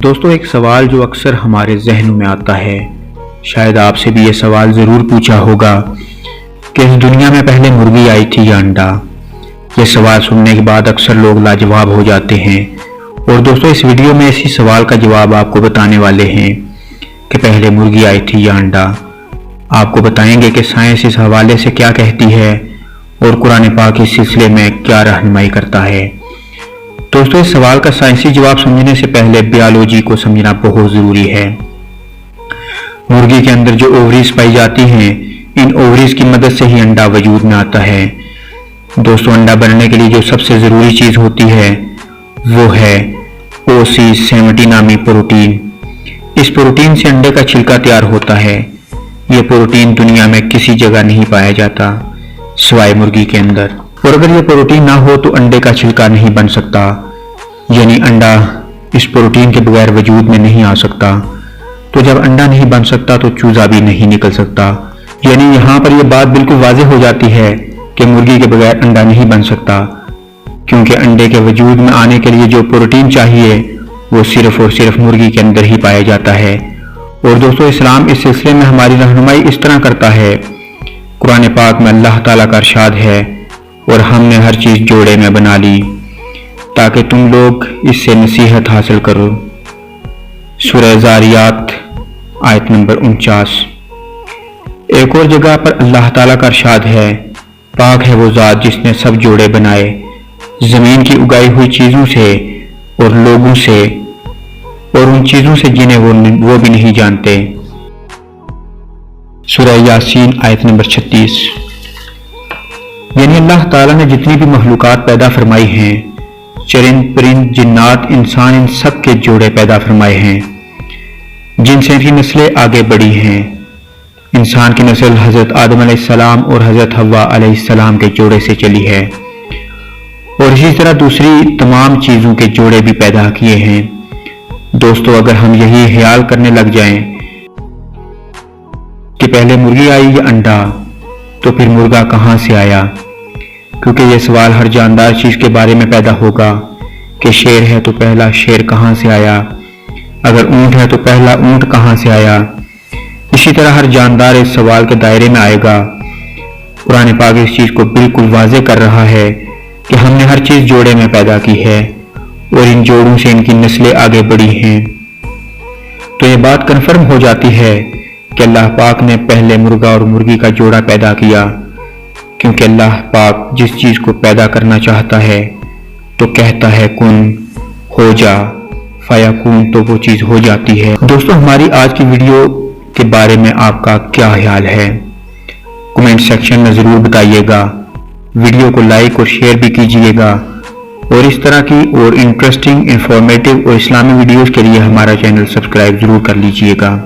دوستو ایک سوال جو اکثر ہمارے ذہنوں میں آتا ہے، شاید آپ سے بھی یہ سوال ضرور پوچھا ہوگا کہ اس دنیا میں پہلے مرغی آئی تھی یا انڈا؟ یہ سوال سننے کے بعد اکثر لوگ لاجواب ہو جاتے ہیں، اور دوستو اس ویڈیو میں اسی سوال کا جواب آپ کو بتانے والے ہیں کہ پہلے مرغی آئی تھی یا انڈا۔ آپ کو بتائیں گے کہ سائنس اس حوالے سے کیا کہتی ہے اور قرآن پاک اس سلسلے میں کیا رہنمائی کرتا ہے۔ دوستو اس سوال کا سائنسی جواب سمجھنے سے پہلے بیالوجی کو سمجھنا بہت ضروری ہے۔ مرغی کے اندر جو اووریز پائی جاتی ہیں، ان اووریز کی مدد سے ہی انڈا وجود میں آتا ہے۔ دوستو انڈا بننے کے لیے جو سب سے ضروری چیز ہوتی ہے وہ ہے OC70 نامی پروٹین۔ اس پروٹین سے انڈے کا چھلکا تیار ہوتا ہے۔ یہ پروٹین دنیا میں کسی جگہ نہیں پایا جاتا سوائے مرغی کے اندر، اور اگر یہ پروٹین نہ ہو تو انڈے کا چھلکا نہیں بن سکتا، یعنی انڈا اس پروٹین کے بغیر وجود میں نہیں آ سکتا۔ تو جب انڈا نہیں بن سکتا تو چوزا بھی نہیں نکل سکتا، یعنی یہاں پر یہ بات بالکل واضح ہو جاتی ہے کہ مرغی کے بغیر انڈا نہیں بن سکتا، کیونکہ انڈے کے وجود میں آنے کے لیے جو پروٹین چاہیے وہ صرف اور صرف مرغی کے اندر ہی پایا جاتا ہے۔ اور دوستو اسلام اس سلسلے میں ہماری رہنمائی اس طرح کرتا ہے۔ قرآن پاک میں اللہ تعالیٰ کا ارشاد ہے، اور ہم نے ہر چیز جوڑے میں بنا لی تاکہ تم لوگ اس سے نصیحت حاصل کرو۔ سورہ زاریات آیت نمبر 49۔ ایک اور جگہ پر اللہ تعالیٰ کا ارشاد ہے، پاک ہے وہ ذات جس نے سب جوڑے بنائے زمین کی اگائی ہوئی چیزوں سے اور لوگوں سے اور ان چیزوں سے جنہیں وہ بھی نہیں جانتے۔ سورہ یاسین آیت نمبر 36۔ یعنی اللہ تعالیٰ نے جتنی بھی مخلوقات پیدا فرمائی ہیں، چرند پرند جنات انسان، ان سب کے جوڑے پیدا فرمائے ہیں جن سے ان کی نسلیں آگے بڑھی ہیں۔ انسان کی نسل حضرت آدم علیہ السلام اور حضرت حوا علیہ السلام کے جوڑے سے چلی ہے، اور اسی طرح دوسری تمام چیزوں کے جوڑے بھی پیدا کیے ہیں۔ دوستو اگر ہم یہی خیال کرنے لگ جائیں کہ پہلے مرغی آئی یا انڈا، تو پھر مرغا کہاں سے آیا؟ کیونکہ یہ سوال ہر جاندار چیز کے بارے میں پیدا ہوگا کہ شیر ہے تو پہلا شیر کہاں سے آیا؟ اگر اونٹ ہے تو پہلا اونٹ کہاں سے آیا؟ اسی طرح ہر جاندار اس سوال کے دائرے میں آئے گا۔ قرآن پاک اس چیز کو بالکل واضح کر رہا ہے کہ ہم نے ہر چیز جوڑے میں پیدا کی ہے، اور ان جوڑوں سے ان کی نسلیں آگے بڑھی ہیں۔ تو یہ بات کنفرم ہو جاتی ہے کہ اللہ پاک نے پہلے مرغا اور مرغی کا جوڑا پیدا کیا، کیونکہ اللہ پاک جس چیز کو پیدا کرنا چاہتا ہے تو کہتا ہے کن ہو جا فیکون، تو وہ چیز ہو جاتی ہے۔ دوستو ہماری آج کی ویڈیو کے بارے میں آپ کا کیا خیال ہے؟ کمنٹ سیکشن میں ضرور بتائیے گا۔ ویڈیو کو لائک اور شیئر بھی کیجیے گا، اور اس طرح کی اور انٹرسٹنگ، انفارمیٹیو اور اسلامی ویڈیوز کے لیے ہمارا چینل سبسکرائب ضرور کر لیجیے گا۔